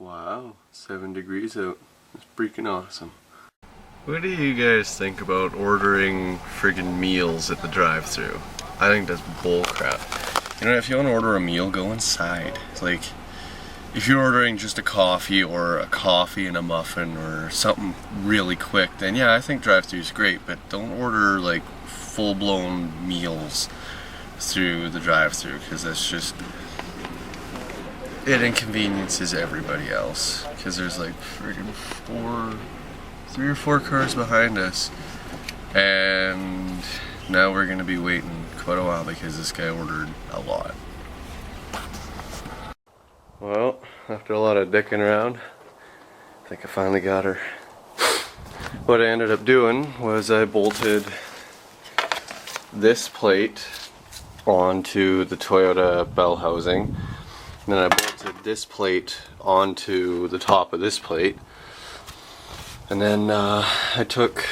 Wow, 7 degrees out. It's freaking awesome. What do you guys think about ordering friggin' meals at the drive-thru? I think that's bullcrap. You know, if you want to order a meal, go inside. It's like, if you're ordering just a coffee or a coffee and a muffin or something really quick, then yeah, I think drive-thru is great, but don't order like full-blown meals through the drive-thru, because that's just, it inconveniences everybody else, because there's like friggin' 3 or 4 cars behind us, and now we're gonna be waiting quite a while because this guy ordered a lot. Well, after a lot of dicking around, I think I finally got her. What I ended up doing was I bolted this plate onto the Toyota bell housing, and then I bolted this plate onto the top of this plate, and then I took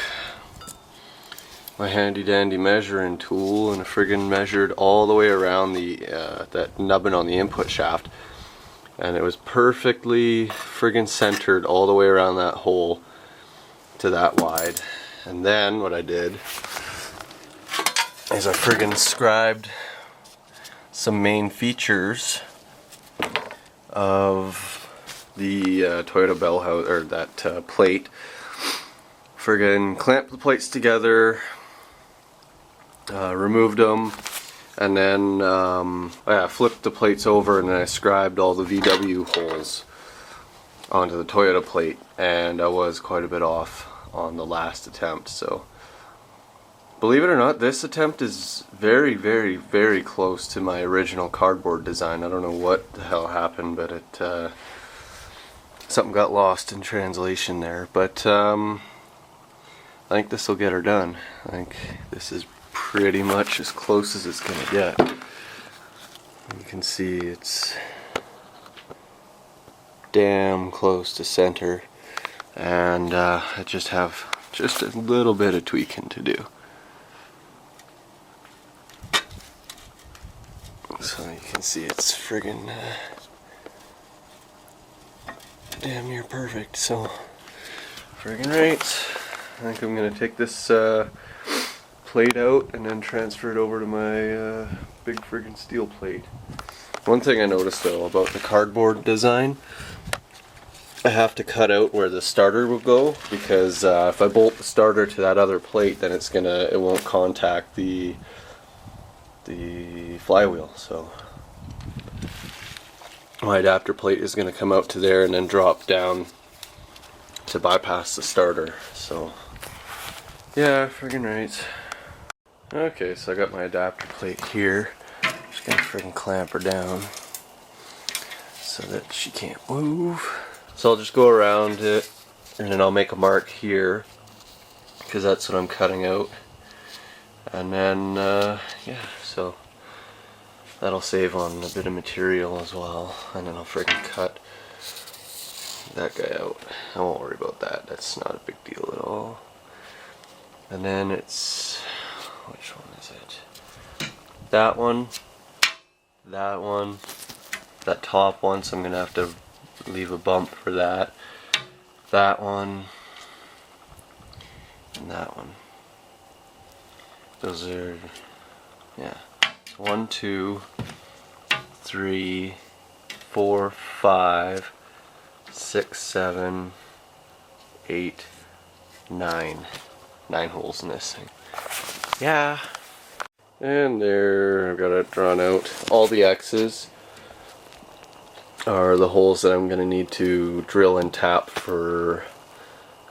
my handy dandy measuring tool and I friggin' measured all the way around the that nubbin on the input shaft, and it was perfectly friggin' centered all the way around that hole to that wide. And then what I did is I friggin' scribed some main features of the Toyota bell house, or that plate. Friggin' clamped the plates together, removed them, and then I flipped the plates over, and then I scribed all the VW holes onto the Toyota plate, and I was quite a bit off on the last attempt. So believe it or not, this attempt is very, very, very close to my original cardboard design. I don't know what the hell happened, but it something got lost in translation there. But I think this will get her done. I think this is pretty much as close as it's gonna get. You can see it's damn close to center, and I just have just a little bit of tweaking to do. So you can see it's friggin' damn near perfect. So friggin' right. I think I'm gonna take this plate out and then transfer it over to my big friggin' steel plate. One thing I noticed though about the cardboard design, I have to cut out where the starter will go, because if I bolt the starter to that other plate, then it won't contact the flywheel. So my adapter plate is going to come out to there and then drop down to bypass the starter. So yeah, friggin' right. Okay, so I got my adapter plate here. Just gonna friggin' clamp her down so that she can't move. So I'll just go around it, and then I'll make a mark here, because that's what I'm cutting out. And then yeah, so that'll save on a bit of material as well. And then I'll friggin' cut that guy out. I won't worry about that. That's not a big deal at all. And then it's, which one is it? That one, that top one, so I'm gonna have to leave a bump for that. That one, and that one. Those are, yeah, 1, 2, 3, 4, 5, 6, 7, 8, 9. 9 holes in this thing. Yeah. And there, I've got it drawn out. All the X's are the holes that I'm going to need to drill and tap for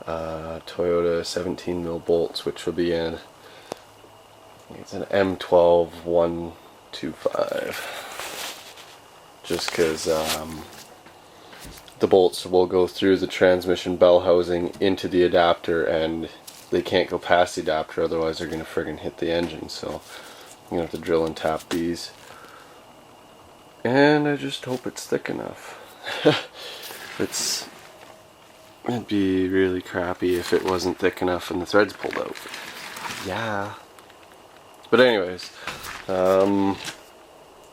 Toyota 17mm bolts, which will be in, I think it's an M12 125. Just because the bolts will go through the transmission bell housing into the adapter, and they can't go past the adapter, otherwise they're going to friggin' hit the engine. So I'm going to have to drill and tap these. And I just hope it's thick enough. It'd be really crappy if it wasn't thick enough and the threads pulled out. Yeah. But anyways, I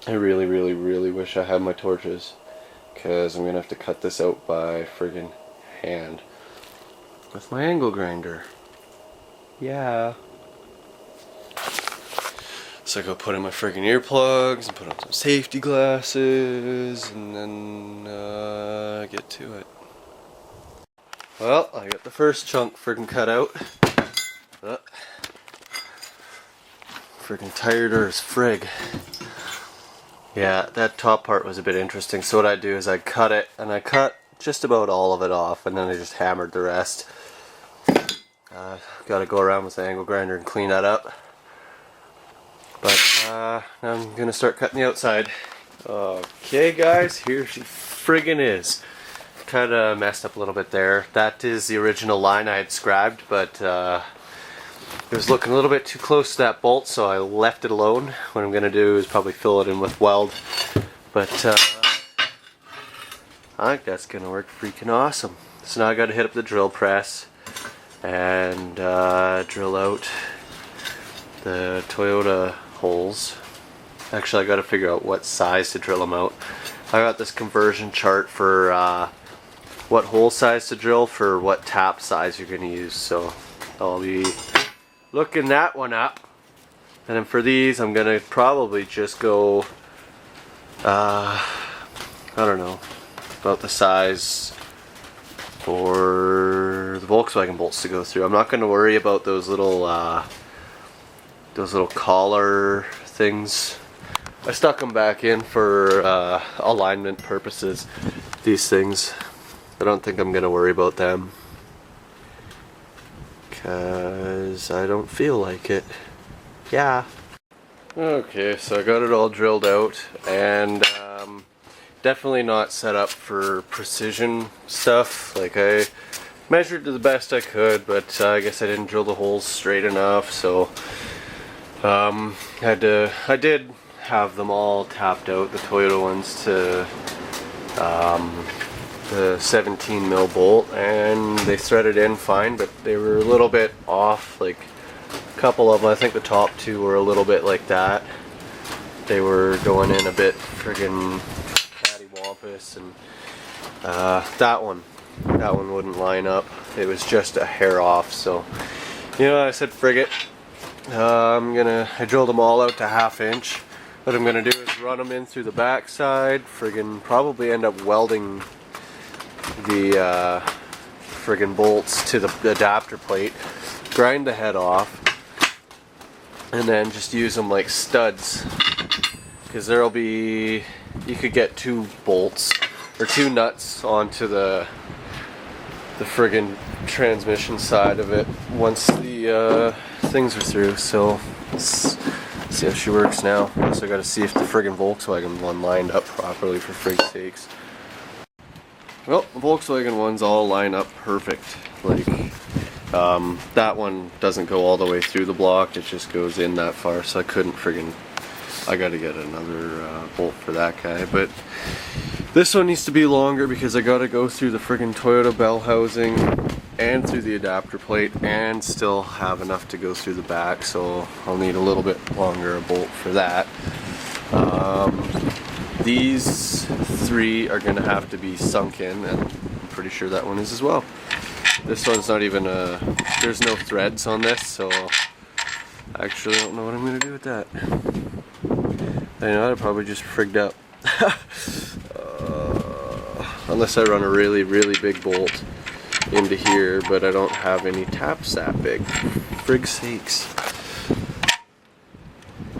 really wish I had my torches, because I'm gonna have to cut this out by friggin' hand with my angle grinder. Yeah. So I go put in my friggin' earplugs and put on some safety glasses and then get to it. Well, I got the first chunk friggin' cut out. Friggin' tired as frig. Yeah, that top part was a bit interesting. So what I do is I cut it, and I cut just about all of it off, and then I just hammered the rest. Got to go around with the angle grinder and clean that up. But now I'm gonna start cutting the outside. Okay, guys, here she friggin' is. Kind of messed up a little bit there. That is the original line I had scribed, but it was looking a little bit too close to that bolt, so I left it alone. What I'm gonna do is probably fill it in with weld, but I think that's gonna work freaking awesome. So now I gotta hit up the drill press and drill out the Toyota holes. Actually, I gotta figure out what size to drill them out. I got this conversion chart for what hole size to drill for what tap size you're gonna use, so I'll be looking that one up. And then for these, I'm gonna probably just go I don't know, about the size for the Volkswagen bolts to go through. I'm not gonna worry about those little collar things. I stuck them back in for alignment purposes, these things. I don't think I'm gonna worry about them because I don't feel like it. Yeah. Okay, so I got it all drilled out, and definitely not set up for precision stuff. Like, I measured to the best I could, but I guess I didn't drill the holes straight enough, so I did have them all tapped out, the Toyota ones, to the 17 mil bolt, and they threaded in fine, but they were a little bit off. Like, a couple of them, I think the top two were a little bit like that. They were going in a bit friggin' cattywampus, and that one wouldn't line up. It was just a hair off, so you know, I said frig it. I drilled them all out to 1/2 inch. What I'm gonna do is run them in through the back side, friggin' probably end up welding the friggin' bolts to the adapter plate, grind the head off, and then just use them like studs, because there'll be, you could get 2 bolts or 2 nuts onto the friggin' transmission side of it once the things are through. So let's see how she works now. Also got to see if the friggin' Volkswagen one lined up properly, for frig's sakes. Well, the Volkswagen ones all line up perfect. Like, that one doesn't go all the way through the block, it just goes in that far, so I couldn't friggin', I gotta get another bolt for that guy. But this one needs to be longer because I gotta go through the friggin' Toyota bell housing and through the adapter plate and still have enough to go through the back, so I'll need a little bit longer a bolt for that. These 3 are gonna have to be sunk in, and I'm pretty sure that one is as well. This one's not even there's no threads on this, so I actually don't know what I'm gonna do with that. I know, I'd probably just frigged up. Unless I run a really, really big bolt into here, but I don't have any taps that big. Frig's sakes.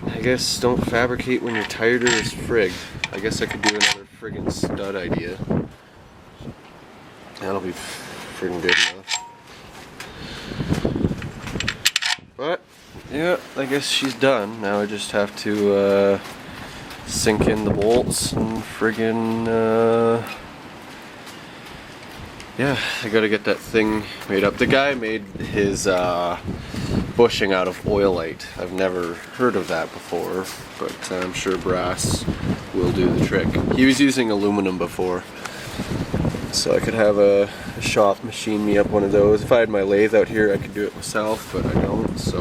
I guess don't fabricate when you're tired as frig. I guess I could do another friggin' stud idea. That'll be friggin' good enough. But yeah, I guess she's done. Now I just have to sink in the bolts and friggin' yeah, I gotta get that thing made up. The guy made his bushing out of oilite. I've never heard of that before, but I'm sure brass will do the trick. He was using aluminum before, so I could have a shop machine me up one of those. If I had my lathe out here, I could do it myself, but I don't, so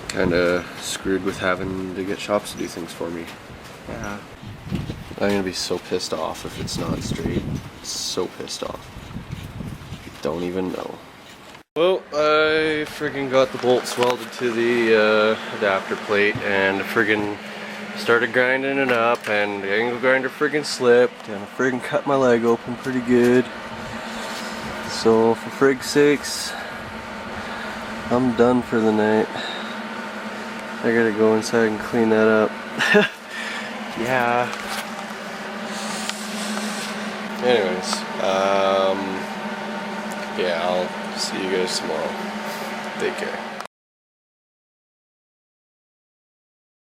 kinda screwed with having to get shops to do things for me. Yeah. I'm gonna be so pissed off if it's not straight. So pissed off. Don't even know. Well, I friggin' got the bolts welded to the adapter plate and friggin' started grinding it up, and the angle grinder friggin' slipped and I friggin' cut my leg open pretty good. So for frig's sakes, I'm done for the night. I gotta go inside and clean that up. Yeah. Anyways, yeah, I'll see you guys tomorrow. Take care.